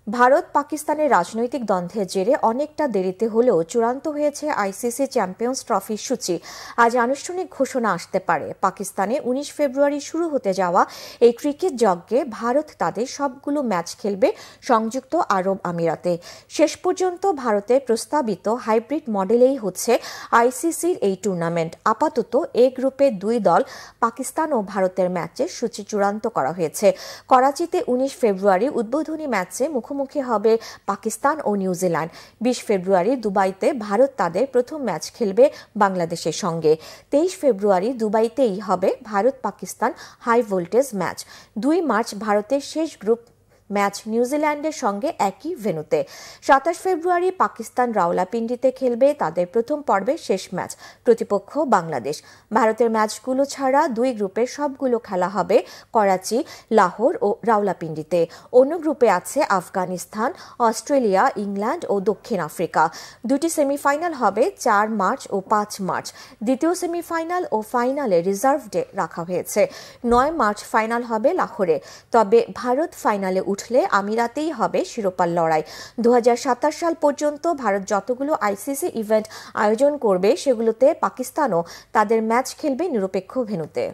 ভারত পাকিস্তানের রাজনৈতিক দ্বন্দ্বের জেরে অনেকটা দেরিতে হলেও চূড়ান্ত হয়েছে আইসিসি চ্যাম্পিয়ন্স ট্রফির সূচি। আজ আনুষ্ঠানিক ঘোষণা আসতে পারে। পাকিস্তানে 19 ফেব্রুয়ারি শুরু হতে যাওয়া এই ক্রিকেট যজ্ঞে ভারত তাদের সবগুলো ম্যাচ খেলবে সংযুক্ত আরব আমিরাতে। শেষ পর্যন্ত ভারতের প্রস্তাবিত হাইব্রিড মডেলেই হচ্ছে আইসিসির এই টুর্নামেন্ট। আপাতত এ গ্রুপে দুই দল পাকিস্তান ও ভারতের ম্যাচের সূচি চূড়ান্ত করা হয়েছে। করাচিতে 19 ফেব্রুয়ারি উদ্বোধনী ম্যাচে মুখোমুখি হবে পাকিস্তান ও নিউজিল্যান্ড। 20 ফেব্রুয়ারি দুবাইতে ভারত তাদের প্রথম ম্যাচ খেলবে বাংলাদেশের সঙ্গে। 23 ফেব্রুয়ারি দুবাইতেই হবে Bharat Pakistan high voltage match. 2 March ভারতের শেষ গ্রুপ ম্যাচ নিউজিল্যান্ডের সঙ্গে একই ভেন্যুতে। 27 ফেব্রুয়ারি পাকিস্তান রাওয়ালপিন্ডিতে খেলবে তাদের প্রথম পর্বের শেষ ম্যাচ, প্রতিপক্ষ বাংলাদেশ। ভারতের ম্যাচগুলো ছাড়া দুই গ্রুপের সবগুলো খেলা হবে করাচি, লাহোর ও রাওয়ালপিন্ডিতে। অন্য গ্রুপে আছে আফগানিস্তান, অস্ট্রেলিয়া, ইংল্যান্ড ও দক্ষিণ আফ্রিকা। দুটি সেমিফাইনাল হবে 4 মার্চ ও 5 মার্চ। দ্বিতীয় সেমিফাইনাল ও ফাইনালে রিজার্ভ ডে রাখা হয়েছে। 9 মার্চ ফাইনাল হবে লাহোরে। তবে ভারত ফাইনালে উঠলে আমিরাতেই হবে শিরোপার লড়াই। 2027 সাল পর্যন্ত ভারত যতগুলো আইসিসি ইভেন্ট আয়োজন করবে সেগুলোতে পাকিস্তানও তাদের ম্যাচ খেলবে নিরপেক্ষ ভেন্যুতে।